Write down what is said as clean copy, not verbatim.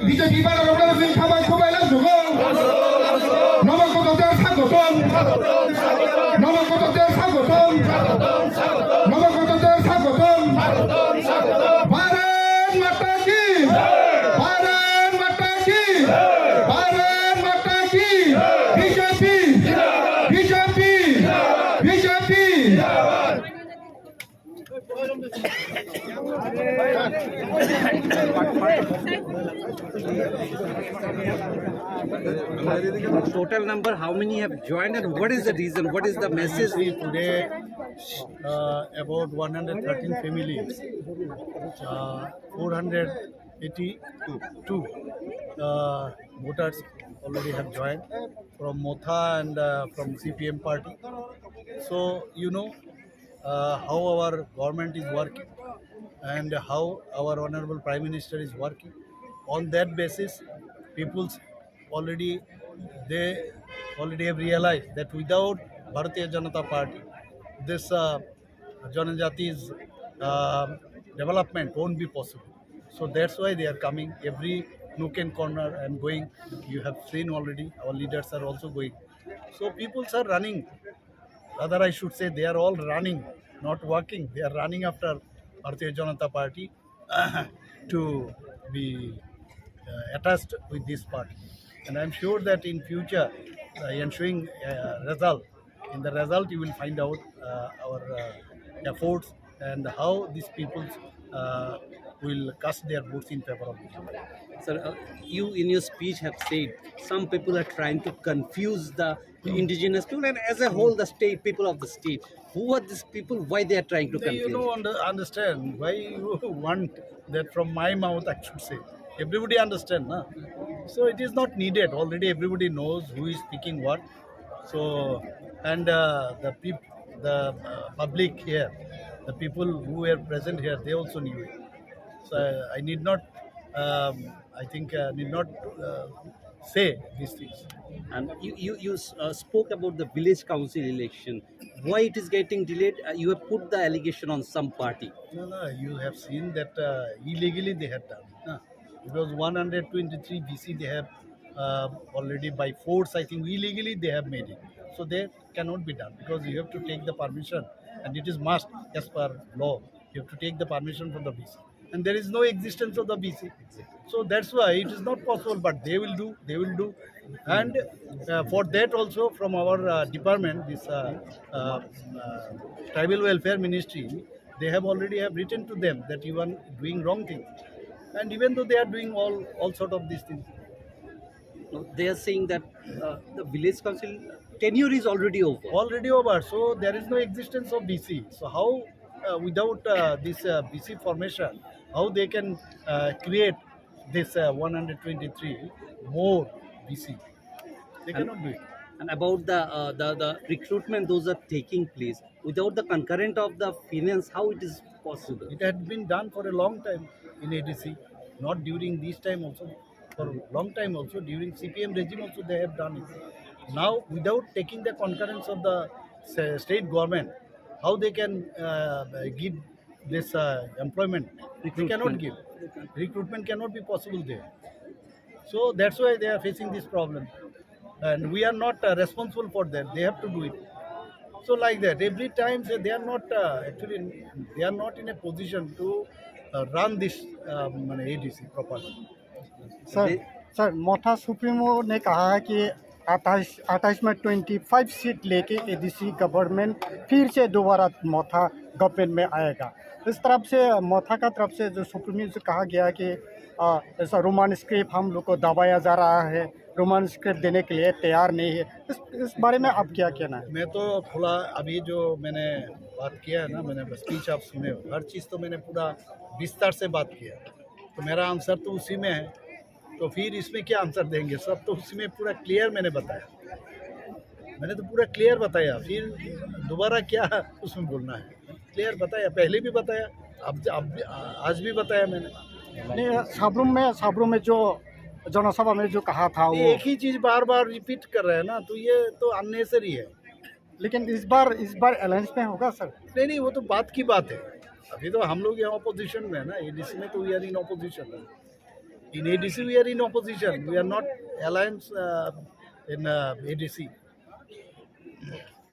비자기 바라 romlaikha খাবাই খোবাইলা জুগো নবগতদের স্বাগতম নবগতদের স্বাগতম নবগতদের স্বাগতম ভারত মাতা কি ভারত মাতা কি ভারত মাতা কি BJP BJP BJP Total number, how many have joined and what is the reason? What is the message? Today, about 113 families, 482 voters already have joined from Motha and from Cpim party. So, you know how our government is working and how our Honorable Prime Minister is working. On that basis, people's already have realized that without Bharatiya Janata Party, this Janajati's development won't be possible. So that's why they are coming every nook and corner and going. You have seen already, our leaders are also going. So people are running. Rather, I should say they are all running, not walking. They are running after Bharatiya Janata Party to be attached with this party. And I'm sure that in future, ensuing result, in the result you will find out our efforts and how these people will cast their votes in favor of this. Sir, you in your speech have said some people are trying to confuse the indigenous people and as a whole the state people of the state. Who are these people? Why they are trying to confuse? You don't understand why you want that from my mouth, I should say. Everybody understand, na? So it is not needed. Already everybody knows who is speaking what. So and the public here, the people who were present here, they also knew it. So I need not. Need not say these things. And you spoke about the village council election. Why it is getting delayed? You have put the allegation on some party. No, you have seen that illegally they have done. Because 123 BC they have already by force, I think illegally they have made it. So they cannot be done because you have to take the permission and it is must as per law. You have to take the permission from the BC. And there is no existence of the BC. So that's why it is not possible, but they will do. And for that also from our department, this tribal welfare ministry, they have already have written to them that you are doing wrong things. And even though they are doing all sort of these things. They are saying that the village council tenure is already over. Already over. So there is no existence of BC. So how without this BC formation, how they can create this 123 more BC? They cannot do it. And about the recruitment, those are taking place without the concurrent of the finance. How it is possible? It had been done for a long time in ADC, not during this time also. For a long time also, during CPM regime also they have done it. Now, without taking the concurrence of the state government, how they can give this employment? They cannot give. Recruitment cannot be possible there. So that's why they are facing this problem. And we are not responsible for that. They have to do it. So like that, every time they are not they are not in a position to run this ADC properly. Sir Motha supremo ने कहा है कि 28 में 25 seat लेके ADC government फिर से दोबारा मोथा government में आएगा। इस तरफ से मोथा का तरफ से जो सुप्रीमो से कहा गया कि ऐसा रोमन स्क्रिप्ट हम लोग को दबाया जा रहा है, रोमन स्क्रिप्ट देने के लिए तैयार नहीं है। इस बारे में आप क्या कहना है? मैं तो खुला अभी जो मैंने बात किया है ना, मैंने स्पीच आप सुने हो, हर चीज़ तो मैंने पूरा विस्तार से बात किया, तो मेरा आंसर तो उसी में है। तो फिर इसमें क्या आंसर देंगे? सब तो उसी में पूरा क्लियर मैंने बताया, मैंने तो पूरा क्लियर बताया, फिर दोबारा क्या उसमें बोलना है? क्लियर बताया, पहले भी बताया, अब आज भी बताया मैंने। नहीं, साबरूम में जो जनसभा में जो कहा था वो एक ही चीज़ बार बार रिपीट कर रहे हैं ना, तो ये तो अननेसेसरी है। लेकिन इस बार अलायंस में होगा सर? नहीं, वो तो बात की बात है। अभी तो हम लोग यहाँ अपोजिशन में है ना, एडीसी में तो वी आर इन अपोजिशन है। In ADC, we are in opposition. We are not alliance in ADC.